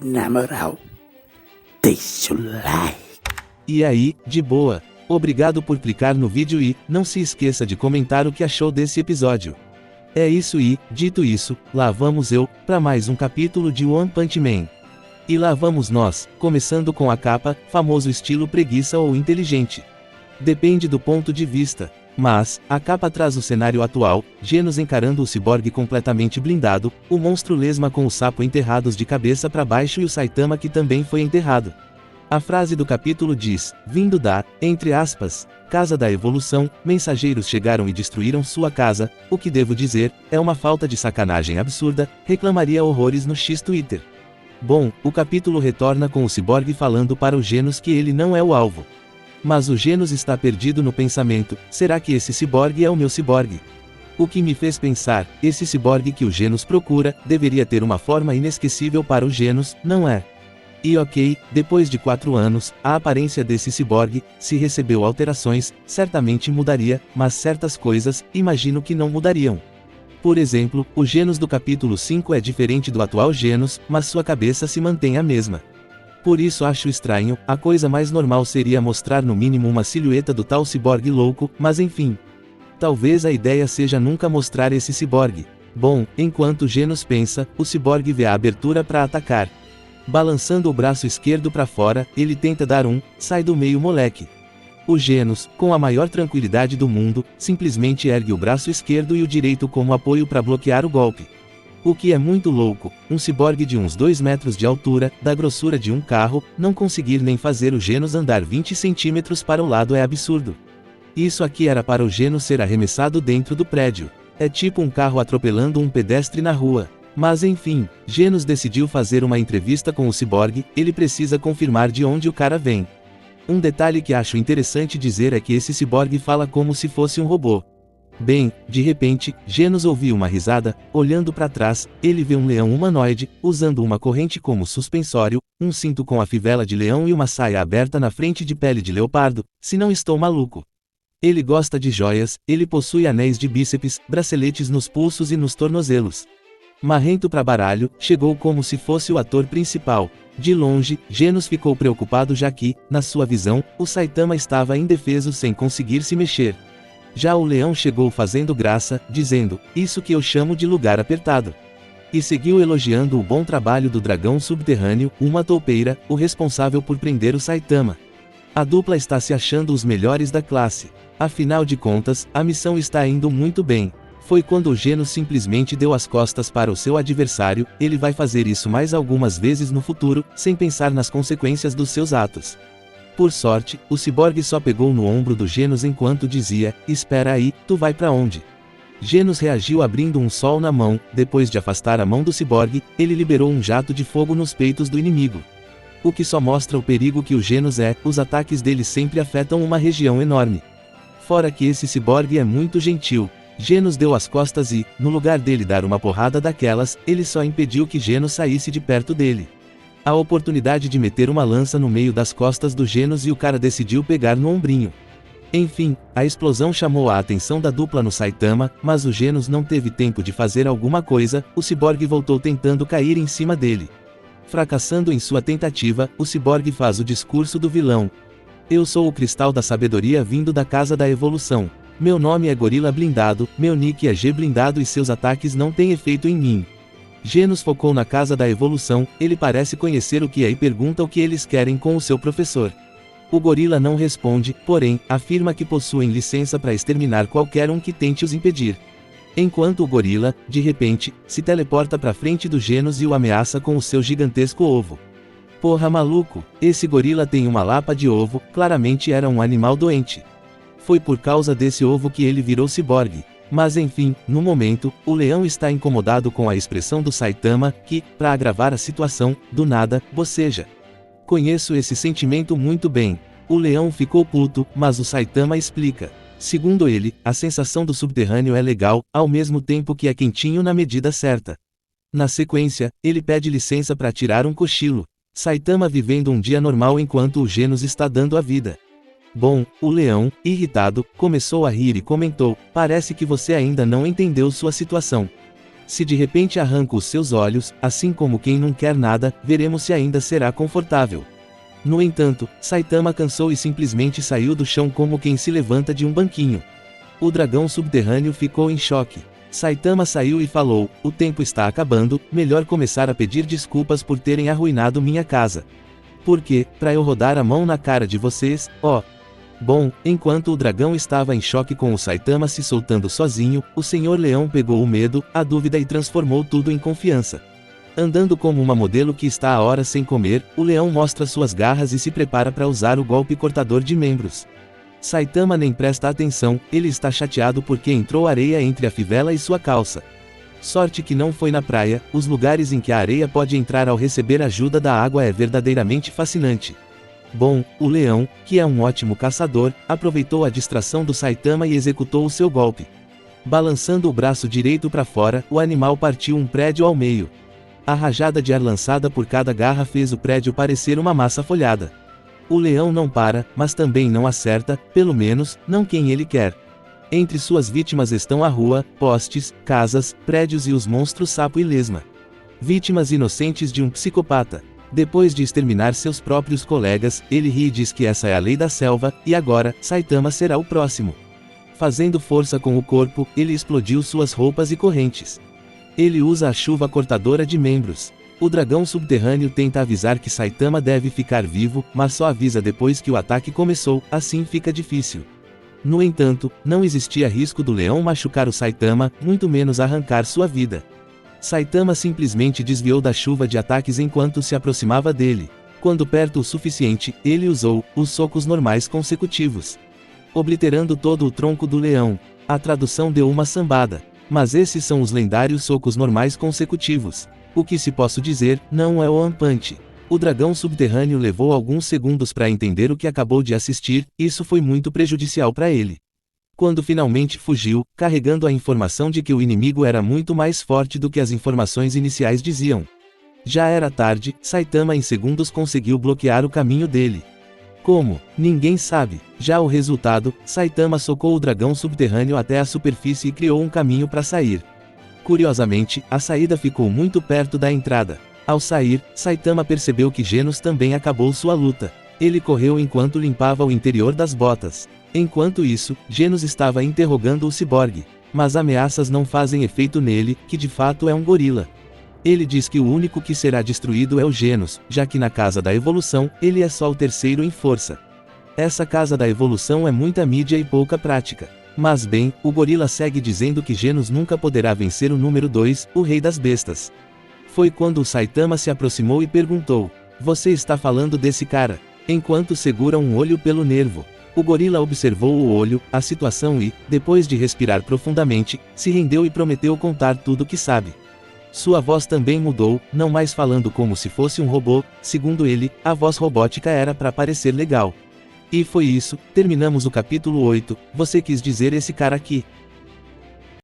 Na moral, deixa o like. E aí, de boa. Obrigado por clicar no vídeo e não se esqueça de comentar o que achou desse episódio. É isso e, dito isso, lá vamos eu, para mais um capítulo de One Punch Man. E lá vamos nós, começando com a capa, famoso estilo preguiça ou inteligente. Depende do ponto de vista. Mas, a capa traz o cenário atual, Genos encarando o ciborgue completamente blindado, o monstro lesma com o sapo enterrados de cabeça para baixo e o Saitama que também foi enterrado. A frase do capítulo diz, vindo da, entre aspas, casa da evolução, mensageiros chegaram e destruíram sua casa, o que devo dizer, é uma falta de sacanagem absurda, reclamaria horrores no X-Twitter. Bom, o capítulo retorna com o ciborgue falando para o Genos que ele não é o alvo. Mas o Genos está perdido no pensamento, será que esse ciborgue é o meu ciborgue? O que me fez pensar, esse ciborgue que o Genos procura, deveria ter uma forma inesquecível para o Genos, não é? E ok, depois de 4 anos, a aparência desse ciborgue, se recebeu alterações, certamente mudaria, mas certas coisas, imagino que não mudariam. Por exemplo, o Genos do capítulo 5 é diferente do atual Genos, mas sua cabeça se mantém a mesma. Por isso acho estranho, a coisa mais normal seria mostrar no mínimo uma silhueta do tal ciborgue louco, mas enfim. Talvez a ideia seja nunca mostrar esse ciborgue. Bom, enquanto Genos pensa, o ciborgue vê a abertura para atacar. Balançando o braço esquerdo para fora, ele tenta dar um, sai do meio moleque. O Genos, com a maior tranquilidade do mundo, simplesmente ergue o braço esquerdo e o direito como apoio para bloquear o golpe. O que é muito louco, um ciborgue de uns 2 metros de altura, da grossura de um carro, não conseguir nem fazer o Genos andar 20 centímetros para o lado é absurdo. Isso aqui era para o Genos ser arremessado dentro do prédio. É tipo um carro atropelando um pedestre na rua. Mas enfim, Genos decidiu fazer uma entrevista com o ciborgue, ele precisa confirmar de onde o cara vem. Um detalhe que acho interessante dizer é que esse ciborgue fala como se fosse um robô. Bem, de repente, Genos ouviu uma risada, olhando para trás, ele vê um leão humanoide, usando uma corrente como suspensório, um cinto com a fivela de leão e uma saia aberta na frente de pele de leopardo, se não estou maluco. Ele gosta de joias, ele possui anéis de bíceps, braceletes nos pulsos e nos tornozelos. Marrento pra baralho, chegou como se fosse o ator principal. De longe, Genos ficou preocupado já que, na sua visão, o Saitama estava indefeso sem conseguir se mexer. Já o leão chegou fazendo graça, dizendo, isso que eu chamo de lugar apertado. E seguiu elogiando o bom trabalho do dragão subterrâneo, uma toupeira, o responsável por prender o Saitama. A dupla está se achando os melhores da classe. Afinal de contas, a missão está indo muito bem. Foi quando o Genos simplesmente deu as costas para o seu adversário, ele vai fazer isso mais algumas vezes no futuro, sem pensar nas consequências dos seus atos. Por sorte, o ciborgue só pegou no ombro do Genos enquanto dizia, espera aí, tu vai pra onde? Genos reagiu abrindo um sol na mão, depois de afastar a mão do ciborgue, ele liberou um jato de fogo nos peitos do inimigo. O que só mostra o perigo que o Genos é, os ataques dele sempre afetam uma região enorme. Fora que esse ciborgue é muito gentil. Genos deu as costas e, no lugar dele dar uma porrada daquelas, ele só impediu que Genos saísse de perto dele. A oportunidade de meter uma lança no meio das costas do Genos e o cara decidiu pegar no ombrinho. Enfim, a explosão chamou a atenção da dupla no Saitama, mas o Genos não teve tempo de fazer alguma coisa, o ciborgue voltou tentando cair em cima dele. Fracassando em sua tentativa, o ciborgue faz o discurso do vilão. Eu sou o cristal da sabedoria vindo da casa da evolução. Meu nome é Gorila Blindado, meu nick é G Blindado e seus ataques não têm efeito em mim. Genos focou na casa da evolução, ele parece conhecer o que é e pergunta o que eles querem com o seu professor. O gorila não responde, porém, afirma que possuem licença para exterminar qualquer um que tente os impedir. Enquanto o gorila, de repente, se teleporta para frente do Genos e o ameaça com o seu gigantesco ovo. Porra maluco, esse gorila tem uma lapa de ovo, claramente era um animal doente. Foi por causa desse ovo que ele virou ciborgue. Mas enfim, no momento, o leão está incomodado com a expressão do Saitama, que, para agravar a situação, do nada, boceja. Conheço esse sentimento muito bem. O leão ficou puto, mas o Saitama explica. Segundo ele, a sensação do subterrâneo é legal, ao mesmo tempo que é quentinho na medida certa. Na sequência, ele pede licença para tirar um cochilo. Saitama vivendo um dia normal enquanto o Genos está dando a vida. Bom, o leão, irritado, começou a rir e comentou, parece que você ainda não entendeu sua situação. Se de repente arranco os seus olhos, assim como quem não quer nada, veremos se ainda será confortável. No entanto, Saitama cansou e simplesmente saiu do chão como quem se levanta de um banquinho. O dragão subterrâneo ficou em choque. Saitama saiu e falou: o tempo está acabando, melhor começar a pedir desculpas por terem arruinado minha casa. Porque, pra eu rodar a mão na cara de vocês, ó. Bom, enquanto o dragão estava em choque com o Saitama se soltando sozinho, o Senhor Leão pegou o medo, a dúvida e transformou tudo em confiança. Andando como uma modelo que está há horas sem comer, o leão mostra suas garras e se prepara para usar o golpe cortador de membros. Saitama nem presta atenção, ele está chateado porque entrou areia entre a fivela e sua calça. Sorte que não foi na praia, os lugares em que a areia pode entrar ao receber ajuda da água é verdadeiramente fascinante. Bom, o leão, que é um ótimo caçador, aproveitou a distração do Saitama e executou o seu golpe. Balançando o braço direito para fora, o animal partiu um prédio ao meio. A rajada de ar lançada por cada garra fez o prédio parecer uma massa folhada. O leão não para, mas também não acerta, pelo menos, não quem ele quer. Entre suas vítimas estão a rua, postes, casas, prédios e os monstros sapo e lesma. Vítimas inocentes de um psicopata. Depois de exterminar seus próprios colegas, ele ri e diz que essa é a lei da selva, e agora, Saitama será o próximo. Fazendo força com o corpo, ele explodiu suas roupas e correntes. Ele usa a chuva cortadora de membros. O dragão subterrâneo tenta avisar que Saitama deve ficar vivo, mas só avisa depois que o ataque começou, assim fica difícil. No entanto, não existia risco do leão machucar o Saitama, muito menos arrancar sua vida. Saitama simplesmente desviou da chuva de ataques enquanto se aproximava dele. Quando perto o suficiente, ele usou os socos normais consecutivos, obliterando todo o tronco do leão. A tradução deu uma sambada. Mas esses são os lendários socos normais consecutivos. O que se posso dizer, não é o One Punch. O dragão subterrâneo levou alguns segundos para entender o que acabou de assistir, isso foi muito prejudicial para ele. Quando finalmente fugiu, carregando a informação de que o inimigo era muito mais forte do que as informações iniciais diziam. Já era tarde, Saitama em segundos conseguiu bloquear o caminho dele. Como? Ninguém sabe. Já o resultado, Saitama socou o dragão subterrâneo até a superfície e criou um caminho para sair. Curiosamente, a saída ficou muito perto da entrada. Ao sair, Saitama percebeu que Genos também acabou sua luta. Ele correu enquanto limpava o interior das botas. Enquanto isso, Genos estava interrogando o ciborgue. Mas ameaças não fazem efeito nele, que de fato é um gorila. Ele diz que o único que será destruído é o Genos, já que na Casa da Evolução, ele é só o terceiro em força. Essa Casa da Evolução é muita mídia e pouca prática. Mas bem, o gorila segue dizendo que Genos nunca poderá vencer o número 2, o Rei das Bestas. Foi quando o Saitama se aproximou e perguntou: você está falando desse cara? Enquanto segura um olho pelo nervo. O gorila observou o olho, a situação e, depois de respirar profundamente, se rendeu e prometeu contar tudo o que sabe. Sua voz também mudou, não mais falando como se fosse um robô, segundo ele, a voz robótica era para parecer legal. E foi isso, terminamos o capítulo 8, você quis dizer esse cara aqui.